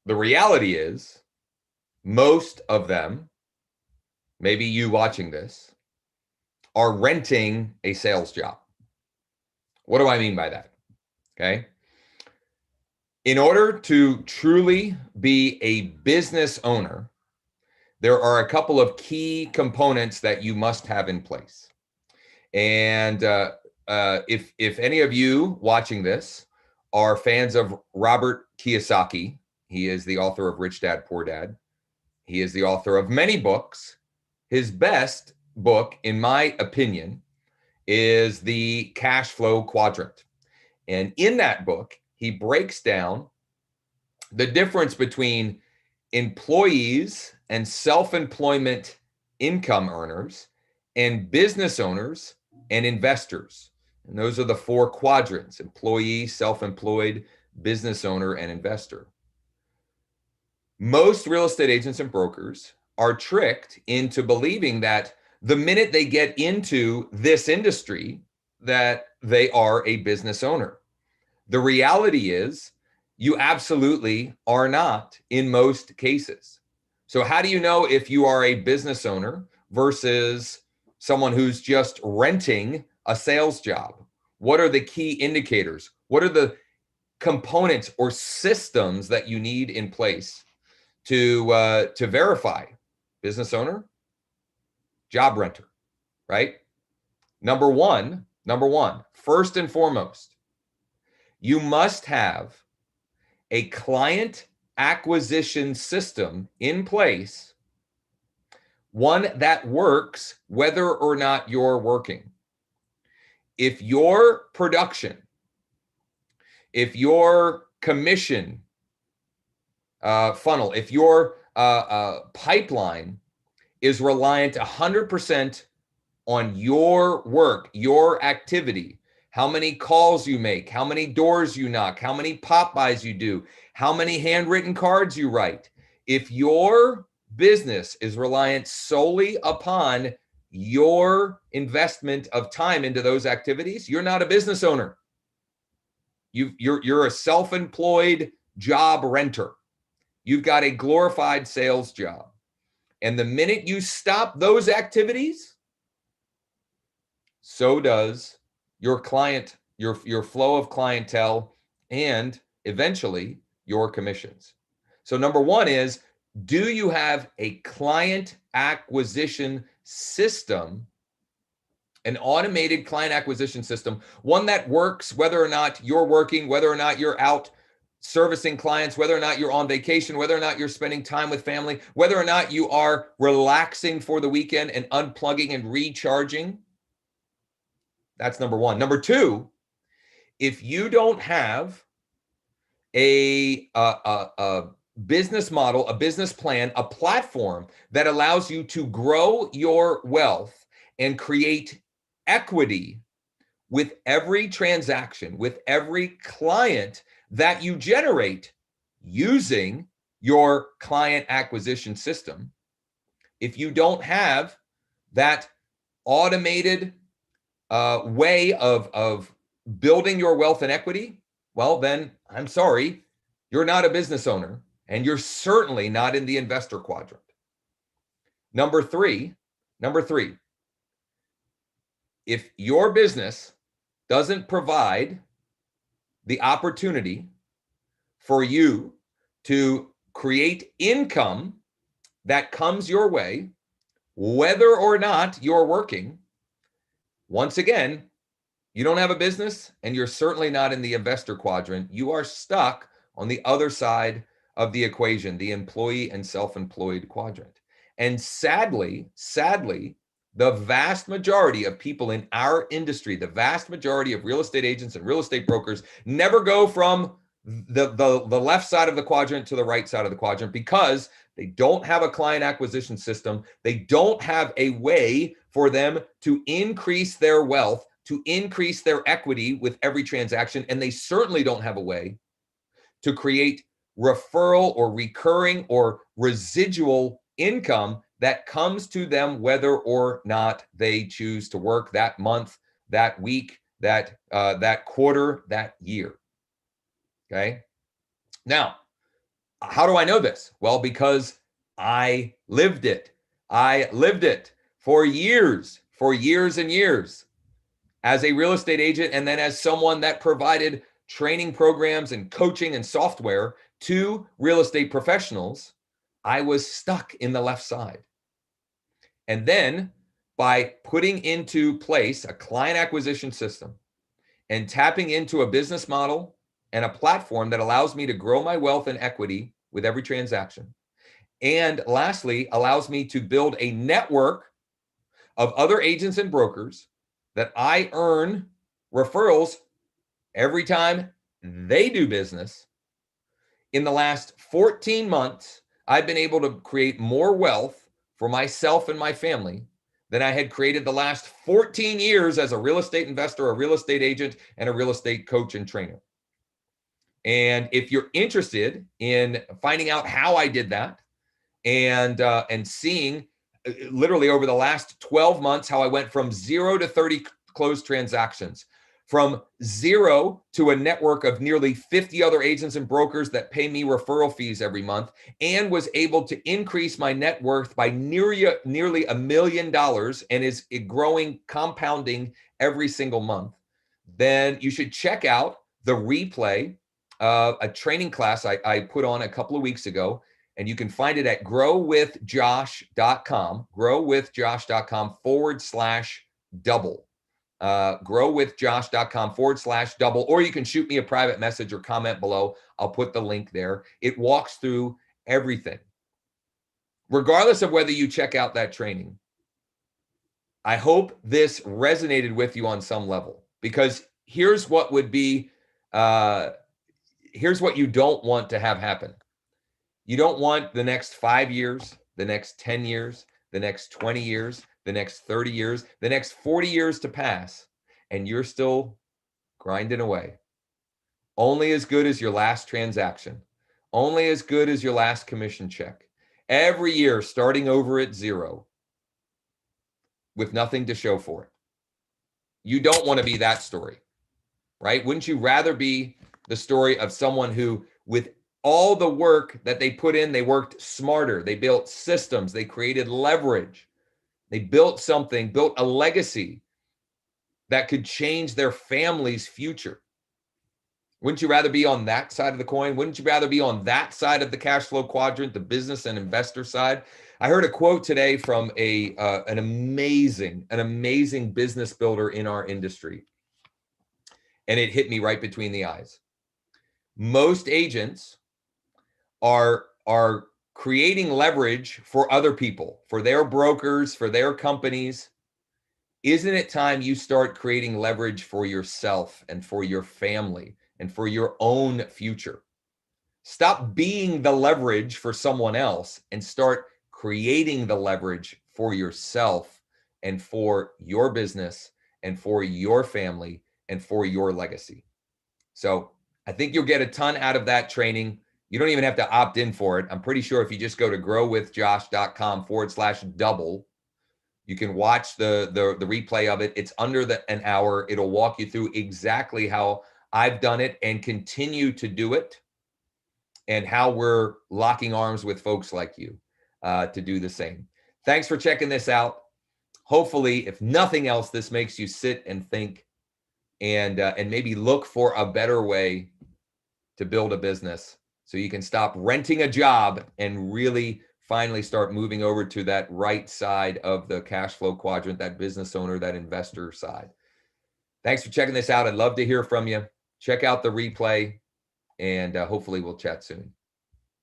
The reality is most of them, maybe you watching this, are renting a sales job. What do I mean by that? Okay. In order to truly be a business owner, there are a couple of key components that you must have in place. And if any of you watching this are fans of Robert Kiyosaki, he is the author of Rich Dad, Poor Dad. He is the author of many books. His best book, in my opinion, is the Cash Flow Quadrant. And in that book, he breaks down the difference between employees and self-employment income earners and business owners and investors. And those are the four quadrants: employee, self-employed, business owner, and investor. Most real estate agents and brokers are tricked into believing that the minute they get into this industry, that they are a business owner. The reality is you absolutely are not in most cases. So how do you know if you are a business owner versus someone who's just renting a sales job? What are the key indicators? What are the components or systems that you need in place to verify business owner, job renter, right? Number one, first and foremost, you must have a client acquisition system in place, one that works whether or not you're working. If your production, if your commission funnel, if your pipeline is reliant 100% on your work, your activity, how many calls you make, how many doors you knock, how many pop-bys you do, how many handwritten cards you write. If your business is reliant solely upon your investment of time into those activities, you're not a business owner. You're a self-employed job renter. You've got a glorified sales job. And the minute you stop those activities, so does your client, your flow of clientele, and eventually your commissions. So number one is, do you have a client acquisition system, an automated client acquisition system, one that works whether or not you're working, whether or not you're out servicing clients, whether or not you're on vacation, whether or not you're spending time with family, whether or not you are relaxing for the weekend and unplugging and recharging? That's number one. Number two, if you don't have a business model, a business plan, a platform that allows you to grow your wealth and create equity with every transaction, with every client that you generate using your client acquisition system, if you don't have that automated way of building your wealth and equity, well, then I'm sorry, you're not a business owner, and you're certainly not in the investor quadrant. Number three, if your business doesn't provide the opportunity for you to create income that comes your way, whether or not you're working, once again, you don't have a business, and you're certainly not in the investor quadrant. You are stuck on the other side of the equation, the employee and self-employed quadrant. And sadly, the vast majority of people in our industry, the vast majority of real estate agents and real estate brokers never go from the left side of the quadrant to the right side of the quadrant because they don't have a client acquisition system. They don't have a way for them to increase their wealth, to increase their equity with every transaction. And they certainly don't have a way to create referral or recurring or residual income that comes to them whether or not they choose to work that month, that week, that quarter, that year. Okay. Now, How do I know this? Well, because I lived it. I lived it for years and years as a real estate agent, and then as someone that provided training programs and coaching and software to real estate professionals. I was stuck in the left side. And then by putting into place a client acquisition system and tapping into a business model and a platform that allows me to grow my wealth and equity with every transaction, and lastly, allows me to build a network of other agents and brokers that I earn referrals every time they do business. In the last 14 months, I've been able to create more wealth for myself and my family than I had created the last 14 years as a real estate investor, a real estate agent, and a real estate coach and trainer. And if you're interested in finding out how I did that and seeing literally over the last 12 months how I went from 0 to 30 closed transactions, from 0 to a network of nearly 50 other agents and brokers that pay me referral fees every month, and was able to increase my net worth by nearly $1 million, and is growing, compounding every single month, then you should check out the replay of a training class I put on a couple of weeks ago. And you can find it at growwithjosh.com, growwithjosh.com/double. Growwithjosh.com/double, or you can shoot me a private message or comment below. I'll put the link there. It walks through everything. Regardless of whether you check out that training, I hope this resonated with you on some level, because here's what would be, here's what you don't want to have happen. You don't want the next 5 years, the next 10 years, the next 20 years, the next 30 years, the next 40 years to pass, and you're still grinding away. Only as good as your last transaction. Only as good as your last commission check. Every year starting over at 0 with nothing to show for it. You don't want to be that story, right? Wouldn't you rather be the story of someone who, with all the work that they put in, they worked smarter, they built systems, they created leverage, they built something, built a legacy that could change their family's future? Wouldn't you rather be on that side of the coin? Wouldn't you rather be on that side of the cash flow quadrant, the business and investor side? I heard a quote today from an amazing business builder in our industry, and it hit me right between the eyes. Most agents are creating leverage for other people, for their brokers, for their companies. Isn't it time you start creating leverage for yourself and for your family and for your own future? Stop being the leverage for someone else and start creating the leverage for yourself and for your business and for your family and for your legacy. So I think you'll get a ton out of that training. You don't even have to opt in for it. I'm pretty sure if you just go to growwithjosh.com/double, you can watch the replay of it. It's under an hour. It'll walk you through exactly how I've done it and continue to do it, and how we're locking arms with folks like you to do the same. Thanks for checking this out. Hopefully, if nothing else, this makes you sit and think and maybe look for a better way to build a business, so you can stop renting a job and really finally start moving over to that right side of the cash flow quadrant, that business owner, that investor side. Thanks for checking this out. I'd love to hear from you. Check out the replay, and hopefully we'll chat soon.